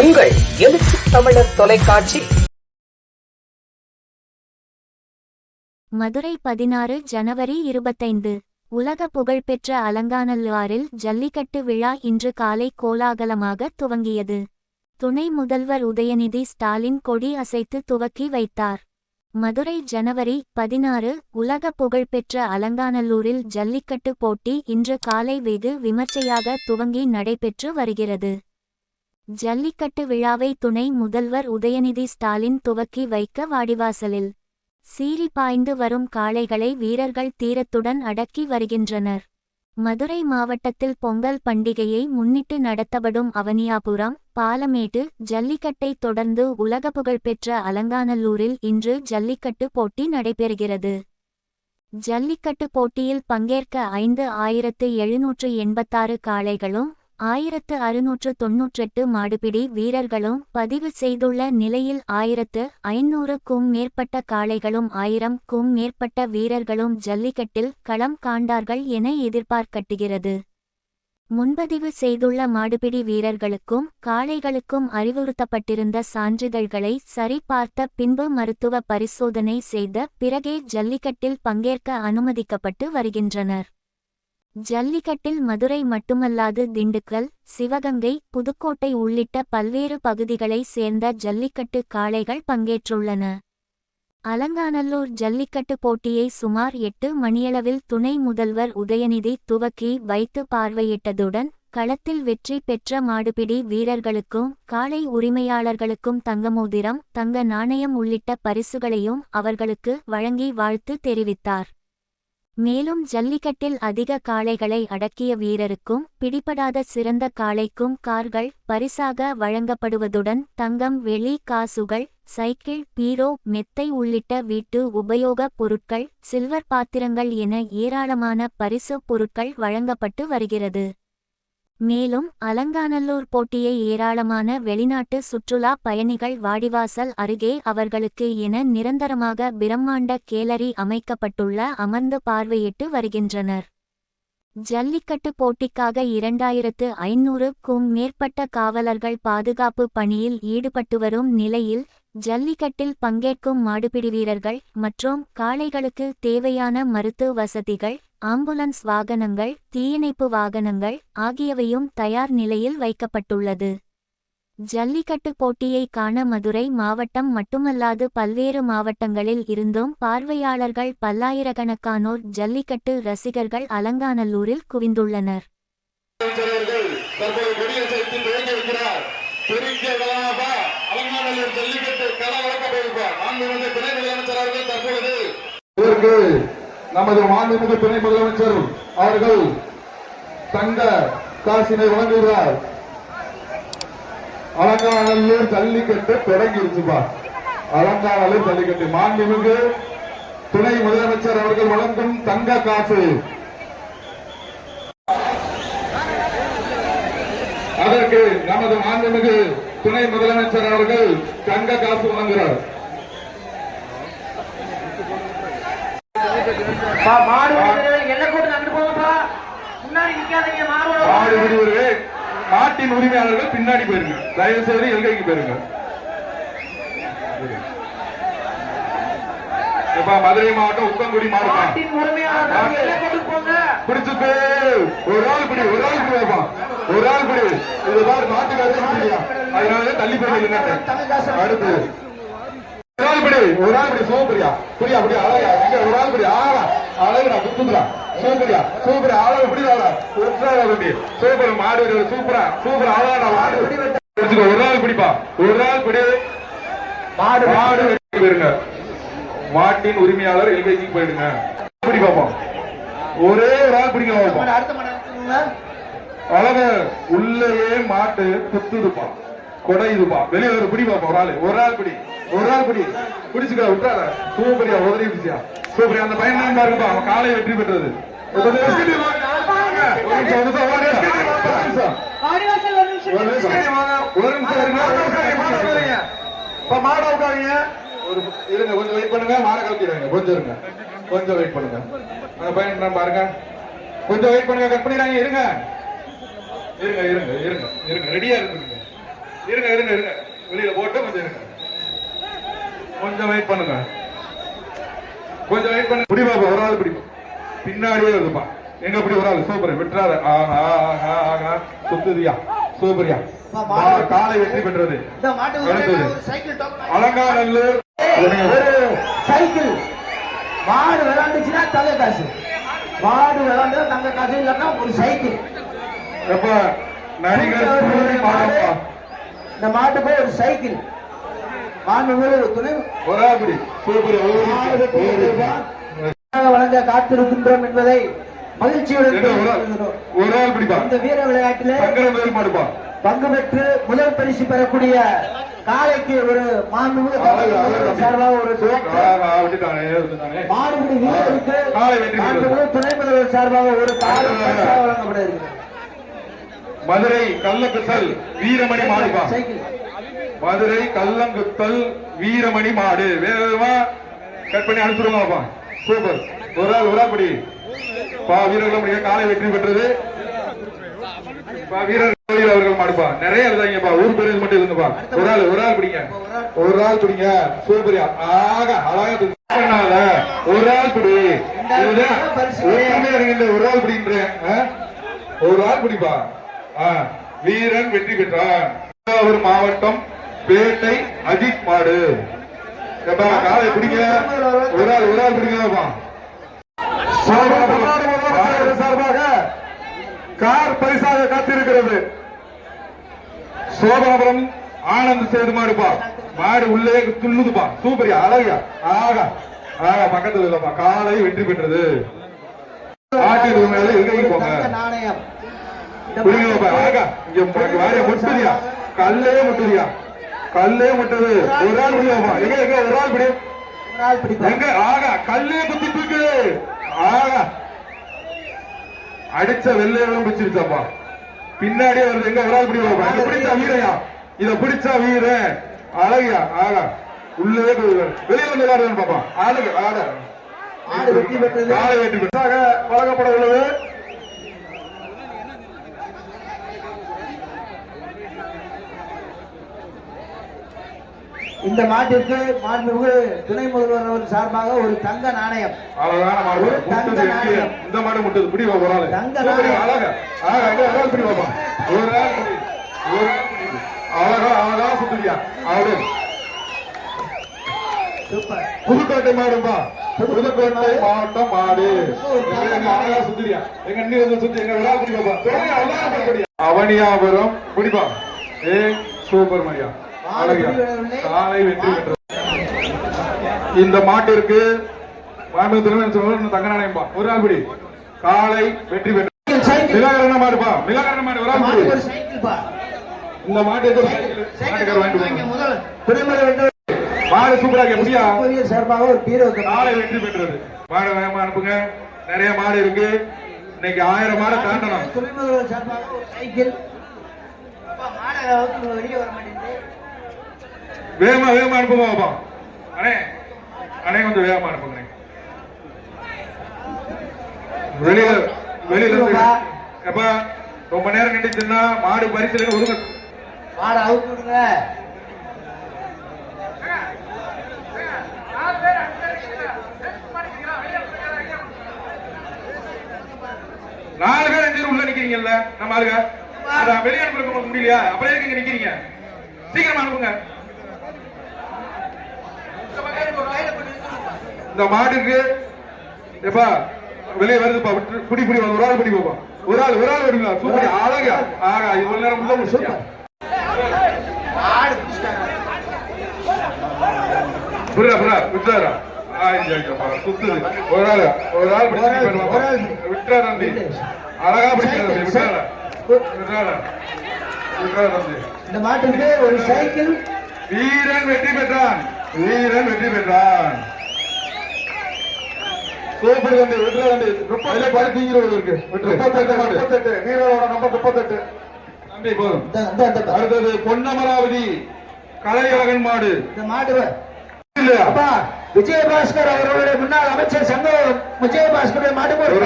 உங்கள் எழுச்சி தமிழர் தொலைக்காட்சி. மதுரை 16 ஜனவரி 25. உலக புகழ்பெற்ற அலங்காநல்லூரில் ஜல்லிக்கட்டு விழா இன்று காலை கோலாகலமாக துவங்கியது. துணை முதல்வர் உதயநிதி ஸ்டாலின் கொடி அசைத்து துவக்கி வைத்தார். மதுரை ஜனவரி 16 உலக புகழ்பெற்ற அலங்காநல்லூரில் ஜல்லிக்கட்டு போட்டி இன்று காலை வெகு விமர்சையாக துவங்கி நடைபெற்று வருகிறது. ஜல்லிக்கட்டு விழாவை துணை முதல்வர் உதயநிதி ஸ்டாலின் துவக்கி வைக்க வாடிவாசலில் சீறி பாய்ந்து வரும் காளைகளை வீரர்கள் தீரத்துடன் அடக்கி வருகின்றனர். மதுரை மாவட்டத்தில் பொங்கல் பண்டிகையை முன்னிட்டு நடத்தப்படும் அவனியாபுரம், பாலமேடு ஜல்லிக்கட்டை தொடர்ந்து உலக புகழ்பெற்ற அலங்காநல்லூரில் இன்று ஜல்லிக்கட்டு போட்டி நடைபெறுகிறது. ஜல்லிக்கட்டு போட்டியில் பங்கேற்க 5786 காளைகளும் 1698 மாடுபிடி வீரர்களும் பதிவு செய்துள்ள நிலையில் 1500க்கும் மேற்பட்ட காளைகளும் 1000க்கும் மேற்பட்ட வீரர்களும் ஜல்லிக்கட்டில் களம் காண்பார்கள் என எதிர்பார்க்கப்படுகிறது. முன்பதிவு செய்துள்ள மாடுபிடி வீரர்களுக்கும் காளைகளுக்கும் அறிவுறுத்தப்பட்டிருந்த சான்றிதழ்களை சரிபார்த்த பின்பு மருத்துவ பரிசோதனை செய்த பிறகே ஜல்லிக்கட்டில் பங்கேற்க அனுமதிக்கப்பட்டு வருகின்றனர். ஜல்லிக்கட்டில் மதுரை மட்டுமல்லாது திண்டுக்கல், சிவகங்கை, புதுக்கோட்டை உள்ளிட்ட பல்வேறு பகுதிகளைச் சேர்ந்த ஜல்லிக்கட்டு காளைகள் பங்கேற்றுள்ளன. அலங்காநல்லூர் ஜல்லிக்கட்டு போட்டியை சுமார் 8 மணியளவில் துணை முதல்வர் உதயநிதி துவக்கி வைத்து பார்வையிட்டதுடன் களத்தில் வெற்றி பெற்ற மாடுபிடி வீரர்களுக்கும் காளை உரிமையாளர்களுக்கும் தங்கமோதிரம், தங்க நாணயம் உள்ளிட்ட பரிசுகளையும் அவர்களுக்கு வழங்கி வாழ்த்து தெரிவித்தார். மேலும் ஜல்லிக்கட்டில் அதிக காளைகளை அடக்கிய வீரருக்கும் பிடிபடாத சிறந்த காளைக்கும் கார்கள் பரிசாக வழங்கப்படுவதுடன் தங்கம், வெள்ளி காசுகள், சைக்கிள், பீரோ, மெத்தை உள்ளிட்ட வீட்டு உபயோகப் பொருட்கள், சில்வர் பாத்திரங்கள் என ஏராளமான பரிசு பொருட்கள் வழங்கப்பட்டு வருகிறது. மேலும் அலங்காநல்லூர் போட்டியை ஏராளமான வெளிநாட்டு சுற்றுலா பயணிகள் வாடிவாசல் அருகே அவர்களுக்கு என நிரந்தரமாக பிரம்மாண்ட கேலரி அமைக்கப்பட்டுள்ள அமர்ந்து பார்வையிட்டு வருகின்றனர். ஜல்லிக்கட்டு போட்டிக்காக 2500க்கும் மேற்பட்ட காவலர்கள் பாதுகாப்பு பணியில் ஈடுபட்டு வரும் நிலையில் ஜல்லிக்கட்டில் பங்கேற்கும் மாடுபிடி வீரர்கள் மற்றும் காளைகளுக்கு தேவையான மருத்துவ வசதிகள், ஆம்புலன்ஸ் வாகனங்கள், தீயணைப்பு வாகனங்கள் ஆகியவையும் தயார் நிலையில் வைக்கப்பட்டுள்ளது. ஜல்லிக்கட்டு போட்டியை காண மதுரை மாவட்டம் மட்டுமல்லாது பல்வேறு மாவட்டங்களில் இருந்தும் பார்வையாளர்கள் பல்லாயிரக்கணக்கானோர் ஜல்லிக்கட்டு ரசிகர்கள் அலங்காநல்லூரில் குவிந்துள்ளனர். நமது மாண்புமிகு துணை முதலமைச்சர் அவர்கள் தங்க காசினை வழங்குகிறார். அலங்காநல்லூர் ஜல்லிக்கட்டு தொடங்கிருச்சுப்பா. அலங்காநல்லூர் ஜல்லிக்கட்டு மாண்புமிகு துணை முதலமைச்சர் அவர்கள் வழங்கும் தங்க காசு. அதற்கு நமது மாண்புமிகு துணை முதலமைச்சர் அவர்கள் தங்க காசு வழங்குகிறார். நாட்டின் உரிமையாளர்கள் பின்னாடி போயிருங்க, தயவு செய்து எல்கைக்கு போயிருங்க. மதுரை மாவட்டம் உக்கங்குடி மாவட்டம் பிடிச்சுட்டு ஒரு ஆள் பிடி, ஒரு ஆள் பிடி வைப்பான், ஒரு ஆள் பிடி. இதுதான் நாட்டுக்கு அதனால தள்ளி போயிருங்க. அடுத்து ஒரு ஆள் பிடி, ஒரு ஆள் பிடி. சோப்பரியா புரியா அப்படியா அழகா இங்க ஒரு ஆள் பிடி. ஆளா அழகுடா குத்துடா. சூப்பரியா சூப்பர் ஆளவு பிடிவாடா சூப்பர் மாடு சூப்பரா சூப்பர் அழகா மாடு ஒரு ஆள் பிடிப்பா, ஒரு ஆள் பிடி. மாடு மாடு போயிருங்க. மாட்டின் உரிமையாளர் எல்கைக்கு போயிடுங்க. பிடி பார்ப்போம், ஒரே ஒரு ஆள் பிடிக்கலாம். அழகு உள்ளே மாட்டு குத்துதுப்பா, கொடையுதுப்பா. வெளியே ஒரு பிடி பார்ப்போம். ஒரு ஆள், ஒரு ஆள் பிடி, ஒரு ஆள் பிடி. பிடிச்சுக்க விட்டாத. சூப்பரியா உதவி பிடிச்சியா சூப்பரியா. அந்த பையன் தான் பாருப்பா, அவன் காலை வெற்றி பெற்றது. மாட உட்காருங்க, இருங்க கொஞ்சம் வெயிட் பண்ணுங்க. மாட கலத்திடுங்க, கொஞ்சம் இருங்க, கொஞ்சம் வெயிட் பண்ணுங்க. அந்த பையன் பாருங்க, கொஞ்சம் வெயிட் பண்ணுங்க. கட் பண்ணிடுறாங்க. இருங்க இருங்க இருங்க இருங்க இருங்க ரெடியா இருக்குங்க. இருங்க இருங்க இருங்க வெளியில போட்டு கொஞ்சம் இருங்க, கொஞ்சம் வெயிட் பண்ணுங்க, கொஞ்சம் வெயிட் பண்ணுங்க. பிடி பாப்பா, ஒரு ஆள் பிடிக்கும், பின்னாடியே வருதுப்பா. எங்க பிடி ஒரு ஆள், சூப்பர், விட்டுறாத. ஆஹா ஆஹா ஆஹா, சுத்துதியா, சூப்பரியா, காலை வெற்றி பெற்றது. அடுத்தது அலங்காநல்லூர் சைக்கிள். மாடு விளையாண்டுச்சுன்னா தங்க காசு, மாடு விளையாண்டு தங்க காசு, இல்லைன்னா ஒரு சைக்கிள். எப்ப நடிகர் மாடப்பா, இந்த மாட்டுக்கு ஒரு சைக்கிள். மாடு துணை ஒரு ஆள் பிடி, சூப்பர், வழங்க காத்திருக்கின்றோம் என்பதை மகிழ்ச்சியுடன் ஒரு ஆள் பிடிப்பா. இந்த வீர விளையாட்டிலே சங்கரவேல் மாடுப்பா பங்கு பெற்று முதல் பரிசு பெறக்கூடிய காலைக்கு ஒரு மாண்புமிகு சார்பாக ஒரு மாடுபிடி வீரருக்கு மாண்புமிகு துணை முதல்வர் சார்பாக ஒரு காலை வழங்கப்பட இருக்கிறது. மதுரை கள்ளக்குத்தல் வீரமணி மாடுப்பா, மதுரை கள்ளங்குத்தல் வீரமணி மாடு. வேகமா கட் பண்ணி அனுப்பிடுவாங்கப்பா. சூப்பர், ஒரு ஆள் படி பா. வீரர்களும் காலை வெற்றி பெற்றது. வீரர் அவர்கள் மாடுப்பா, நிறைய இருந்தாங்கப்பா, ஊர் பேர் மட்டும் இருங்கப்பா. ஒரு ஆள் பிடிங்க, ஒரு ஆள் பிடிங்க, சூப்பரியா, ஆக அழகா பண்ணாத, ஒரு ஆள் பிடி. ஒரு ஆள் பிடின்றேன், ஒரு ஆள் பிடிப்பா. வீரன் வெற்றி பெற்றான். தஞ்சாவூர் மாவட்டம் பேட்டை அஜித் மாடு. காலை பிடிங்க, ஒரு ஆள் பிடிங்கப்பா. சார்பாக கார் பரிசாக காத்திருக்கிறது. சோபனாபுரம் ஆனந்த் சேது மாடுப்பா, மாடு உள்ளே துள்ளுதுப்பா, சூப்பரியா, அழகியா, ஆகா ஆகா, பக்கத்துல இல்லப்பா. காலை வெற்றி பெற்றது. ஆட்டின் மேல எங்கேயும் போங்க, ஆகா, இங்க வாரிய முட்டுதியா, கல்லே முட்டுதியா, கல்லே முட்டது. ஒரு ஆள் முடியாப்பா, எங்க ஒரு ஆள் பிடி, எங்க ஆகா, கல்லே குத்தி தூக்கு, ஆகா, அடிச்ச வெள்ளைகளும் பிடிச்சிருச்சாப்பா. பின்னாடியே வருது, எங்க ஒரு ஆள் பிடிப்பா. இத பிடிச்சா வீரையா, இத பிடிச்சா வீர, அழகியா, ஆகா, உள்ளே வெளியே வந்து விளையாடுவேன் பாப்பா. ஆளுங்க காலை வெற்றி பெற்றாக வழங்கப்பட உள்ளது. இந்த மாட்டிற்கு மாண்புமிகு துணை முதல்வர் அவர்கள் சார்பாக ஒரு தங்க நாணயம். அழகான மாடு, இந்த மாடு முட்டது. பிடி ஒரு ஆள், அழகா அழகா பிடி பாப்பா. ஒரு ஆள் பிடி, அழகா சுத்துறியா, அவரு புதுக்கோட்டை மாடுப்பா, புதுக்கோட்டை மாவட்டம் மாடு. அழகா சுத்துறியா, எங்க அண்ணி வந்து சுத்தி, எங்க விழா பிடி பாப்பா. அவனியாபுரம் பிடிப்பா, சூப்பர் மரியா, காலை வெற்றி பெற்றது. இந்த மாட்டிற்கு தங்க நாணயம்பா, ஒரு ஆள் பிடி. காலை வெற்றி பெற்றது. மிளகரண மாடுப்பா, மிளகரண மாடு, ஒரு ஆள் பிடி. இந்த மாட்டுக்கு மாடு சூப்பரா எப்படியா சார்பாக ஒரு பீரோ. காலை வெற்றி பெற்றது. மாடு வேகமா அனுப்புங்க, நிறைய மாடு இருக்கு. இன்னைக்கு 1000 மாடை தாண்டணும். துணை முதல்வர் சார்பாக ஒரு சைக்கிள். வெளியே வர மாட்டேங்குது, வேகமா அனுப்புங்க. அண்ணே கொஞ்சம் வேகமா அனுப்புங்க. வெளியில எப்ப ரொம்ப நேரம் நின்றுச்சுன்னா மாடு பரிசு ஒதுங்க, மாடு அவுத்து விடுங்க. நாலு பேர் 5 பேர் உள்ள நிக்கிறீங்கல்ல, நம்ம ஆளுங்க வெளியே அனுப்புற முடியலையா, அப்படியே இங்க நிக்கிறீங்க, சீக்கிரமா அனுப்புங்க. இந்த மாட்டுக்கு எப்பா வெளியே வருதுப்பா, புடி ஒரு ஆள் பிடி போப்பா, ஒரு ஆள் வருங்க. சூப்பர், அழகா ஆகா, இவ்வளவு நேரம் உள்ள முடிச்சியா. புரியா விட்டாரா, சுத்துது. ஒரு ஆள் விட்டுறா தம்பி, அழகா பிடிக்கிறது. விட்டுறா தம்பி. இந்த மாட்டுக்கு ஒரு சைக்கிள். வீரன் வெற்றி பெற்றான். சூப்பர் தம்பி, விட்டுறா தம்பி. 38 நீரோட நம்பர் 38 தம்பி போதும். அடுத்தது பொன்னமராவதி கலையழகன் மாடு. இந்த மாடு அப்பா விஜயபாஸ்கர் அவர்களுடைய முன்னாள் அமைச்சர் சங்கம் விஜயபாஸ்கர் மாட்டுக்கு ஒரு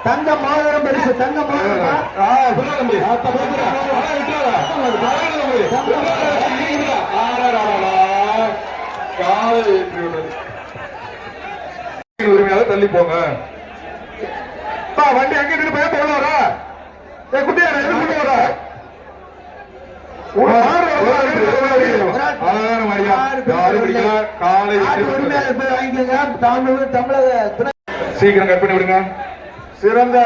தங்க மோதிரம் பரிசு தங்க மோதிரம் சொல்லுங்க தம்பி. காலை ஏற்றி விட்டது. உரிமையாளர் தள்ளி போங்க. வண்டி எங்க இருந்து போய் போகல குட்டியா எதுக்கு வர சீக்கிரம் கட் பண்ணி விடுங்க. சிறந்த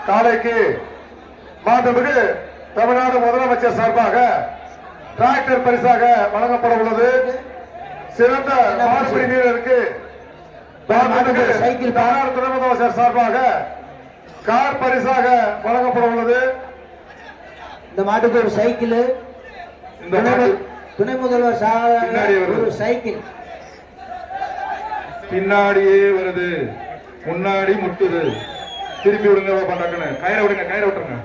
காலைக்கு மாண்புமிகு தமிழ்நாடு முதலமைச்சர் சார்பாக டிராக்டர் பரிசாக வழங்கப்பட உள்ளது. சிறந்த மாடுபிடி வீரருக்கு சைக்கிள் தமிழ்நாடு துணை முதலமைச்சர் சார்பாக கார் பரிசாக வழங்கப்பட உள்ளது. இந்த மாட்டுக்கு ஒரு சைக்கிள், இந்த மாடு துணை முதல்வர் பின்னாடி வருது. ஒரு சைக்கிள் பின்னாடியே வருது, முன்னாடி முட்டுது. திருப்பி விடுங்க டக்குன்னு. கயிறை விடுங்க, கயிறை விட்டுருங்க.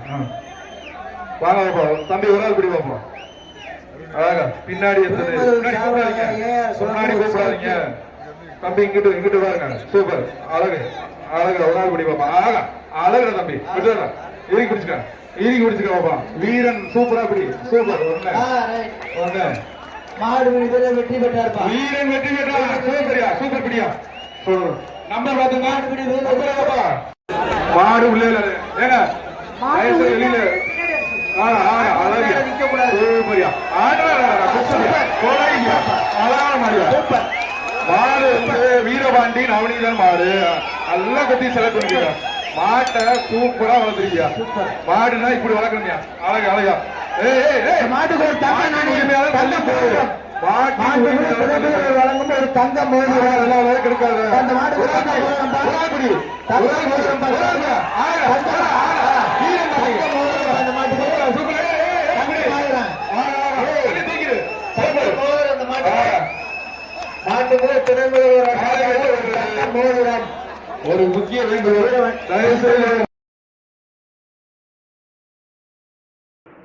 வாங்க பாப்பா. தம்பி ஒரு ஆள் பிடி பார்ப்போம். அழகா பின்னாடி எத்தது, முன்னாடி கூப்பிடாதீங்க தம்பி. இங்கிட்டு இங்கிட்டு பாருங்க. சூப்பர், அழகு அழகு. ஒரு ஆள் பிடி பார்ப்போம். அழகா அழகுடா தம்பி. விட்டு இறுக்கி பிடிச்சுக்க, இறுக்கி பிடிச்சுக்க பாப்பா. வீரன் சூப்பரா பிடி. சூப்பர். ஒண்ணு மாடு வீரர் வெற்றி பெற்றார்ப்பா. வீரன் வெற்றி பெற்றா. சூப்பரியா, சூப்பர் பிடியா. நம்பர் பாத்துங்க. மாடு உள்ளே ஏங்க வெளியில மாடு வீரபாண்டி நவநீதன் மாடு நல்லா கட்டி செலக்ட் பண்ணிக்க. மாட்டை சூப்பரா வளர்த்துருக்கியா. மாடுனா இப்படி வளர்க்கணும்யா. அழகு அழகா. மாட்டுக்கு ஒரு வழங்கும் ஒரு தங்க மோதிரம் கிடைக்காது. அந்த மாட்டுக்கு ஒரு முக்கிய வேண்டுகோள்.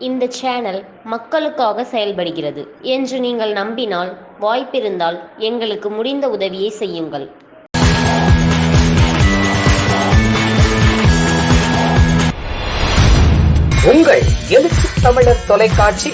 இந்த சேனல் மக்களுக்காக செயல்படுகிறது என்று நீங்கள் நம்பினால், வாய்ப்பிருந்தால் எங்களுக்கு முடிந்த உதவியை செய்யுங்கள். உங்கள் எழுச்சி தமிழர் தொலைக்காட்சி